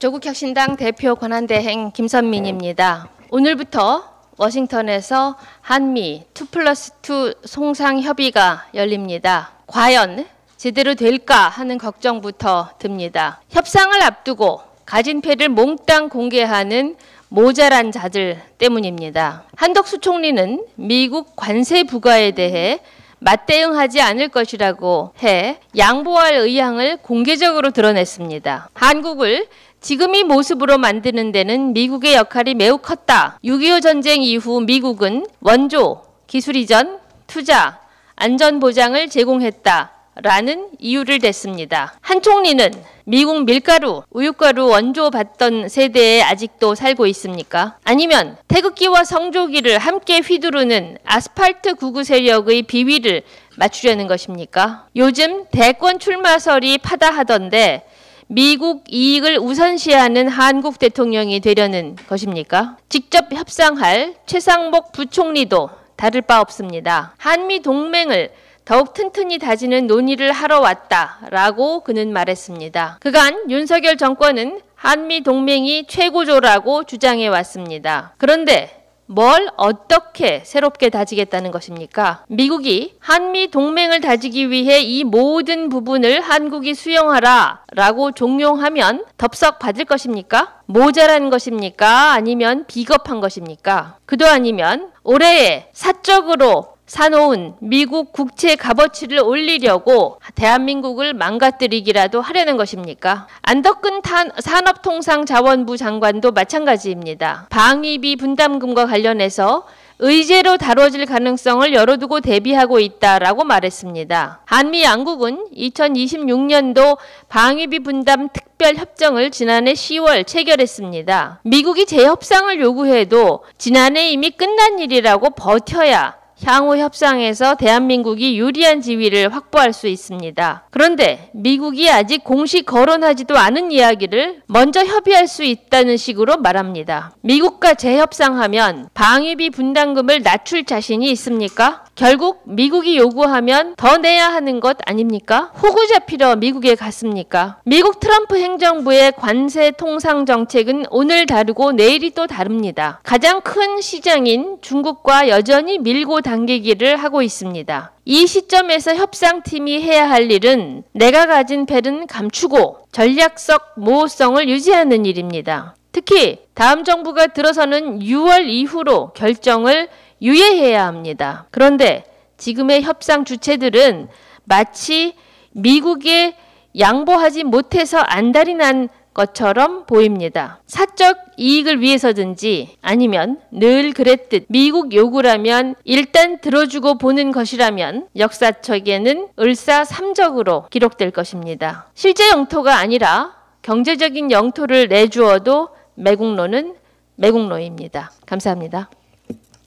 조국혁신당 대표 권한대행 김선민입니다. 오늘부터 워싱턴에서 한미 2+2 송상협의가 열립니다. 과연 제대로 될까 하는 걱정부터 듭니다. 협상을 앞두고 가진 패를 몽땅 공개하는 모자란 자들 때문입니다. 한덕수 총리는 미국 관세 부과에 대해 맞대응하지 않을 것이라고 해 양보할 의향을 공개적으로 드러냈습니다. 한국을 지금 이 모습으로 만드는 데는 미국의 역할이 매우 컸다. 6.25 전쟁 이후 미국은 원조, 기술이전, 투자, 안전보장을 제공했다. 라는 이유를 댔습니다. 한 총리는 미국 밀가루, 우유가루 원조 받던 세대에 아직도 살고 있습니까? 아니면 태극기와 성조기를 함께 휘두르는 아스팔트 구구 세력의 비위를 맞추려는 것입니까? 요즘 대권 출마설이 파다하던데 미국 이익을 우선시하는 한국 대통령이 되려는 것입니까? 직접 협상할 최상목 부총리도 다를 바 없습니다. 한미 동맹을 더욱 튼튼히 다지는 논의를 하러 왔다라고 그는 말했습니다. 그간 윤석열 정권은 한미 동맹이 최고조라고 주장해 왔습니다. 그런데 뭘 어떻게 새롭게 다지겠다는 것입니까? 미국이 한미 동맹을 다지기 위해 이 모든 부분을 한국이 수용하라 라고 종용하면 덥석 받을 것입니까? 모자란 것입니까? 아니면 비겁한 것입니까? 그도 아니면 올해에 사적으로 사놓은 미국 국채 값어치를 올리려고 대한민국을 망가뜨리기라도 하려는 것입니까? 안덕근 산업통상자원부 장관도 마찬가지입니다. 방위비 분담금과 관련해서 의제로 다뤄질 가능성을 열어두고 대비하고 있다라고 말했습니다. 한미 양국은 2026년도 방위비 분담 특별협정을 지난해 10월 체결했습니다. 미국이 재협상을 요구해도 지난해 이미 끝난 일이라고 버텨야 향후 협상에서 대한민국이 유리한 지위를 확보할 수 있습니다. 그런데 미국이 아직 공식 거론하지도 않은 이야기를 먼저 협의할 수 있다는 식으로 말합니다. 미국과 재협상하면 방위비 분담금을 낮출 자신이 있습니까? 결국 미국이 요구하면 더 내야 하는 것 아닙니까? 호구 잡히러 미국에 갔습니까? 미국 트럼프 행정부의 관세 통상 정책은 오늘 다르고 내일이 또 다릅니다. 가장 큰 시장인 중국과 여전히 밀고 당기기를 하고 있습니다. 이 시점에서 협상팀이 해야 할 일은 내가 가진 패는 감추고 전략적 모호성을 유지하는 일입니다. 특히 다음 정부가 들어서는 6월 이후로 결정을 유예해야 합니다. 그런데 지금의 협상 주체들은 마치 미국에 양보하지 못해서 안달이 난 것처럼 보입니다. 사적 이익을 위해서든지 아니면 늘 그랬듯 미국 요구라면 일단 들어주고 보는 것이라면 역사책에는 을사삼적으로 기록될 것입니다. 실제 영토가 아니라 경제적인 영토를 내주어도 매국노는 매국노입니다. 감사합니다.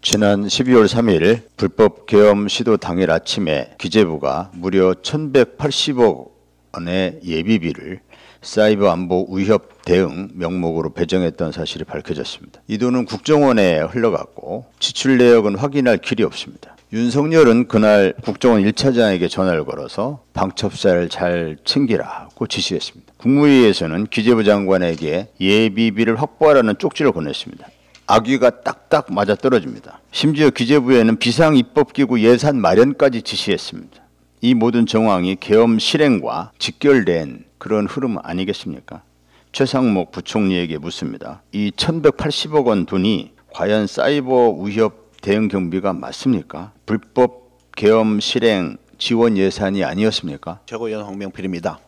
지난 12월 3일 불법 계엄 시도 당일 아침에 기재부가 무려 1,180억 원의 예비비를 사이버 안보 위협 대응 명목으로 배정했던 사실이 밝혀졌습니다. 이 돈은 국정원에 흘러갔고 지출 내역은 확인할 길이 없습니다. 윤석열은 그날 국정원 1차장에게 전화를 걸어서 방첩사를 잘 챙기라고 지시했습니다. 국무회의에서는 기재부 장관에게 예비비를 확보하라는 쪽지를 보냈습니다. 악의가 딱딱 맞아떨어집니다. 심지어 기재부에는 비상입법기구 예산 마련까지 지시했습니다. 이 모든 정황이 계엄 실행과 직결된 그런 흐름 아니겠습니까? 최상목 부총리에게 묻습니다. 이 1,180억 원 돈이 과연 사이버 위협 대응 경비가 맞습니까? 불법 계엄 실행 지원 예산이 아니었습니까? 최고위원 홍명필입니다.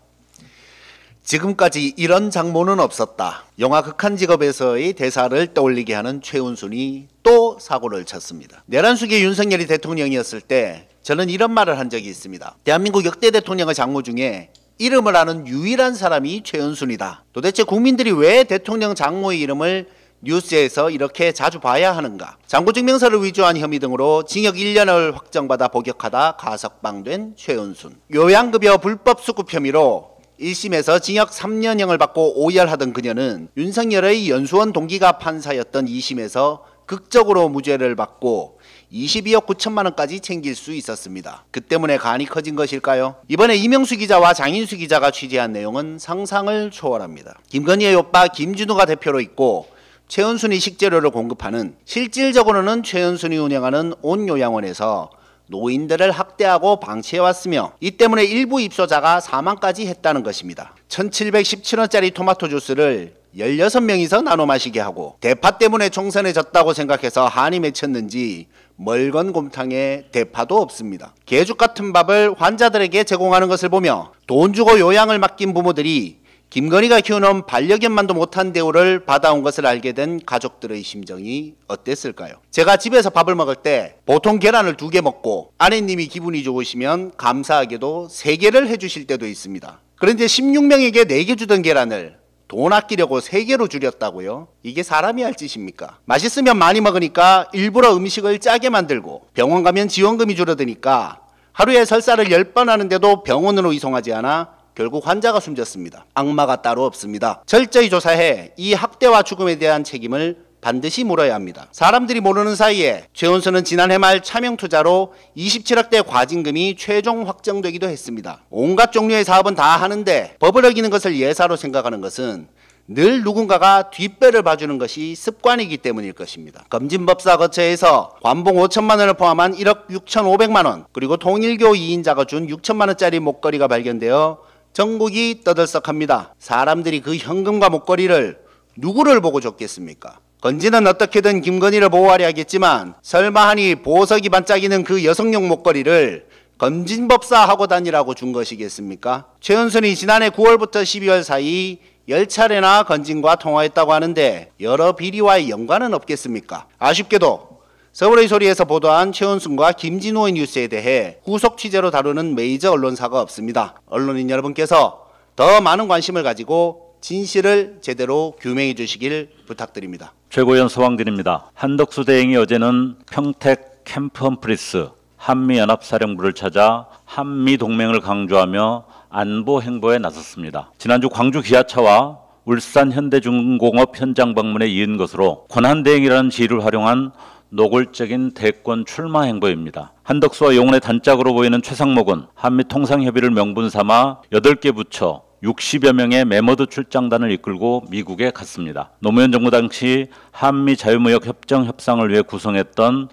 지금까지 이런 장모는 없었다. 영화 극한직업에서의 대사를 떠올리게 하는 최은순이 또 사고를 쳤습니다. 내란수기 윤석열이 대통령이었을 때 저는 이런 말을 한 적이 있습니다. 대한민국 역대 대통령의 장모 중에 이름을 아는 유일한 사람이 최은순이다. 도대체 국민들이 왜 대통령 장모의 이름을 뉴스에서 이렇게 자주 봐야 하는가? 장부증명서를 위조한 혐의 등으로 징역 1년을 확정받아 복역하다 가석방된 최은순. 요양급여 불법 수급 혐의로 1심에서 징역 3년형을 받고 오열하던 그녀는 윤석열의 연수원 동기가 판사였던 2심에서 극적으로 무죄를 받고 22억 9천만 원까지 챙길 수 있었습니다. 그 때문에 간이 커진 것일까요? 이번에 이명수 기자와 장인수 기자가 취재한 내용은 상상을 초월합니다. 김건희의 오빠 김진우가 대표로 있고 최은순이 식재료를 공급하는, 실질적으로는 최은순이 운영하는 온요양원에서 노인들을 학대하고 방치해왔으며 이 때문에 일부 입소자가 사망까지 했다는 것입니다. 1717원짜리 토마토 주스를 16명이서 나눠 마시게 하고 대파 때문에 총선에 졌다고 생각해서 한이 맺혔는지 멀건 곰탕에 대파도 없습니다. 개죽 같은 밥을 환자들에게 제공하는 것을 보며 돈 주고 요양을 맡긴 부모들이 김건희가 키우는 반려견만도 못한 대우를 받아온 것을 알게 된 가족들의 심정이 어땠을까요? 제가 집에서 밥을 먹을 때 보통 계란을 2개 먹고 아내님이 기분이 좋으시면 감사하게도 3개를 해주실 때도 있습니다. 그런데 16명에게 4개 주던 계란을 돈 아끼려고 3개로 줄였다고요? 이게 사람이 할 짓입니까? 맛있으면 많이 먹으니까 일부러 음식을 짜게 만들고, 병원 가면 지원금이 줄어드니까 하루에 설사를 10번 하는데도 병원으로 이송하지 않아 결국 환자가 숨졌습니다. 악마가 따로 없습니다. 철저히 조사해 이 학대와 죽음에 대한 책임을 반드시 물어야 합니다. 사람들이 모르는 사이에 최은순은 지난해 말 차명투자로 27억대 과징금이 최종 확정되기도 했습니다. 온갖 종류의 사업은 다 하는데 법을 어기는 것을 예사로 생각하는 것은 늘 누군가가 뒷배를 봐주는 것이 습관이기 때문일 것입니다. 검진법사 거처에서 관봉 5천만 원을 포함한 1억 6,500만 원, 그리고 통일교 2인자가 준 6천만 원짜리 목걸이가 발견되어 전국이 떠들썩합니다. 사람들이 그 현금과 목걸이를 누구를 보고 줬겠습니까? 건지는 어떻게든 김건희를 보호하려 하겠지만 설마 하니 보석이 반짝이는 그 여성용 목걸이를 검진법사 하고 다니라고 준 것이겠습니까? 최은순이 지난해 9월부터 12월 사이 10차례나 건진과 통화했다고 하는데 여러 비리와의 연관은 없겠습니까? 아쉽게도 서울의 소리에서 보도한 최은순과 김진우의 뉴스에 대해 후속 취재로 다루는 메이저 언론사가 없습니다. 언론인 여러분께서 더 많은 관심을 가지고 진실을 제대로 규명해 주시길 부탁드립니다. 최고위원 서왕진입니다. 한덕수 대행이 어제는 평택 캠프 험프리스 한미연합사령부를 찾아 한미동맹을 강조하며 안보 행보에 나섰습니다. 지난주 광주 기아차와 울산 현대중공업 현장 방문에 이은 것으로 권한대행이라는 지위를 활용한 노골적인 대권 출마 행보입니다. 한덕수와 용운의 단짝으로 보이는 최상목은 한미통상협의를 명분 삼아 8개 부처 60여 명의 메머드 출장단을 이끌고 미국에 갔습니다. 노무현 정부 당시 한미 자유무역 협정 협상을 위해 구성했던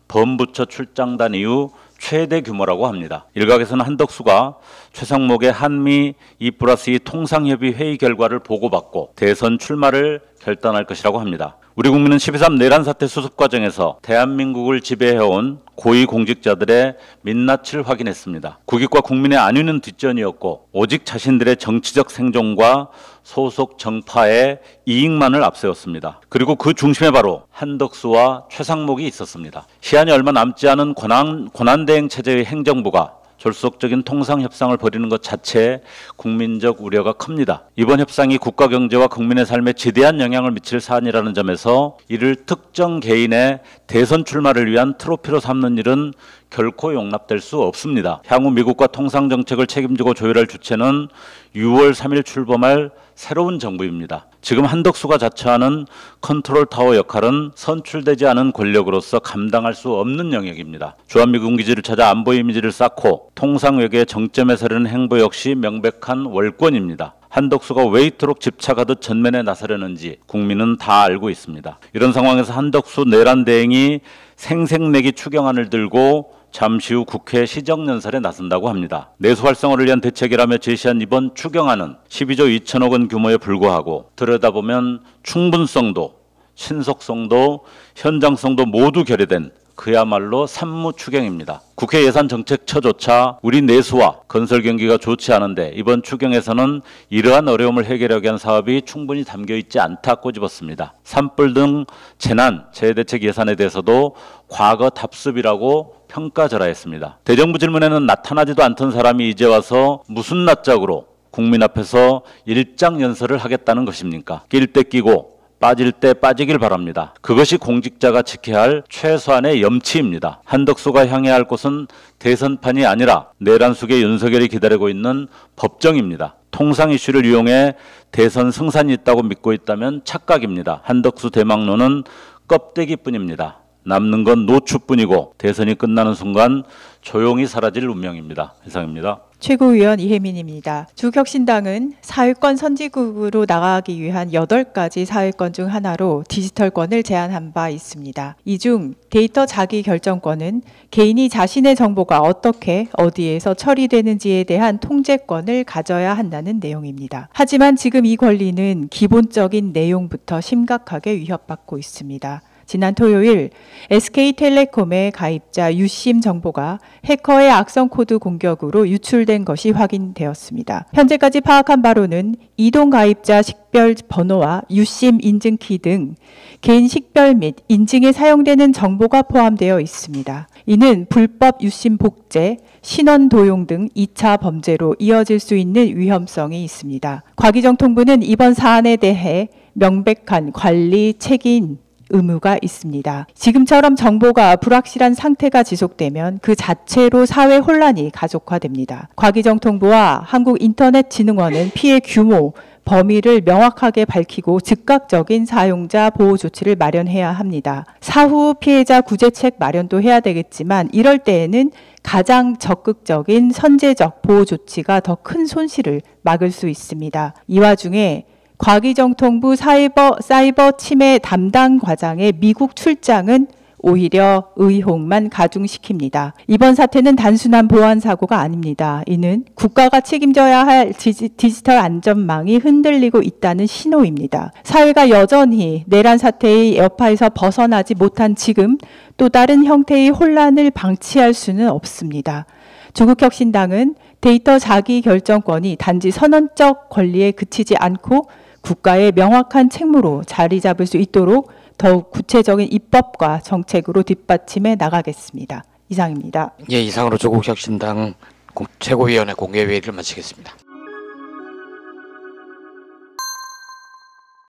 범부처 출장단 이후 최대 규모라고 합니다. 일각에서는 한덕수가 최상목의 한미 2+2 통상협의 회의 결과를 보고받고 대선 출마를 결단할 것이라고 합니다. 우리 국민은 12.3 내란 사태 수습 과정에서 대한민국을 지배해온 고위공직자들의 민낯을 확인했습니다. 국익과 국민의 안위는 뒷전이었고 오직 자신들의 정치적 생존과 소속 정파의 이익만을 앞세웠습니다. 그리고 그 중심에 바로 한덕수와 최상목이 있었습니다. 시한이 얼마 남지 않은 권한대행 체제의 행정부가 졸속적인 통상협상을 벌이는 것 자체에 국민적 우려가 큽니다. 이번 협상이 국가 경제와 국민의 삶에 지대한 영향을 미칠 사안이라는 점에서 이를 특정 개인의 대선 출마를 위한 트로피로 삼는 일은 결코 용납될 수 없습니다. 향후 미국과 통상정책을 책임지고 조율할 주체는 6월 3일 출범할 새로운 정부입니다. 지금 한덕수가 자처하는 컨트롤타워 역할은 선출되지 않은 권력으로서 감당할 수 없는 영역입니다. 주한미군기지를 찾아 안보 이미지를 쌓고 통상외교의 정점에 서려는 행보 역시 명백한 월권입니다. 한덕수가 왜 이토록 집착하듯 전면에 나서려는지 국민은 다 알고 있습니다. 이런 상황에서 한덕수 내란 대행이 생색내기 추경안을 들고 잠시 후 국회 시정연설에 나선다고 합니다. 내수 활성화를 위한 대책이라며 제시한 이번 추경안은 12조 2천억 원 규모에 불과하고 들여다보면 충분성도, 신속성도, 현장성도 모두 결여된 그야말로 산무추경입니다. 국회 예산정책처조차 우리 내수와 건설 경기가 좋지 않은데 이번 추경에서는 이러한 어려움을 해결하기 위한 사업이 충분히 담겨있지 않다 꼬집었습니다. 산불 등 재난, 재해대책 예산에 대해서도 과거 답습이라고 평가절하했습니다. 대정부 질문에는 나타나지도 않던 사람이 이제 와서 무슨 낯짝으로 국민 앞에서 일장연설을 하겠다는 것입니까? 낄 때 끼고 빠질 때 빠지길 바랍니다. 그것이 공직자가 지켜야 할 최소한의 염치입니다. 한덕수가 향해야 할 곳은 대선판이 아니라 내란 속에 윤석열이 기다리고 있는 법정입니다. 통상 이슈를 이용해 대선 승산이 있다고 믿고 있다면 착각입니다. 한덕수 대망론은 껍데기뿐입니다. 남는 건 노추뿐이고 대선이 끝나는 순간 조용히 사라질 운명입니다. 이상입니다. 최고위원 이혜민입니다. 주격신당은 사회권 선진국으로 나아가기 위한 8가지 사회권 중 하나로 디지털권을 제안한 바 있습니다. 이 중 데이터 자기결정권은 개인이 자신의 정보가 어떻게 어디에서 처리되는지에 대한 통제권을 가져야 한다는 내용입니다. 하지만 지금 이 권리는 기본적인 내용부터 심각하게 위협받고 있습니다. 지난 토요일 SK텔레콤의 가입자 유심 정보가 해커의 악성 코드 공격으로 유출된 것이 확인되었습니다. 현재까지 파악한 바로는 이동 가입자 식별 번호와 유심 인증키 등 개인 식별 및 인증에 사용되는 정보가 포함되어 있습니다. 이는 불법 유심 복제, 신원 도용 등 2차 범죄로 이어질 수 있는 위험성이 있습니다. 과기정통부는 이번 사안에 대해 명백한 관리 책임 의무가 있습니다. 지금처럼 정보가 불확실한 상태가 지속되면 그 자체로 사회 혼란이 가속화됩니다. 과기정통부와 한국인터넷진흥원은 피해 규모, 범위를 명확하게 밝히고 즉각적인 사용자 보호 조치를 마련해야 합니다. 사후 피해자 구제책 마련도 해야 되겠지만 이럴 때에는 가장 적극적인 선제적 보호 조치가 더 큰 손실을 막을 수 있습니다. 이 와중에 과기정통부 사이버 침해 담당 과장의 미국 출장은 오히려 의혹만 가중시킵니다. 이번 사태는 단순한 보안 사고가 아닙니다. 이는 국가가 책임져야 할 디지털 안전망이 흔들리고 있다는 신호입니다. 사회가 여전히 내란 사태의 여파에서 벗어나지 못한 지금 또 다른 형태의 혼란을 방치할 수는 없습니다. 조국혁신당은 데이터 자기결정권이 단지 선언적 권리에 그치지 않고 국가의 명확한 책무로 자리 잡을 수 있도록 더욱 구체적인 입법과 정책으로 뒷받침해 나가겠습니다. 이상입니다. 예, 이상으로 조국혁신당 최고위원회 공개회의를 마치겠습니다.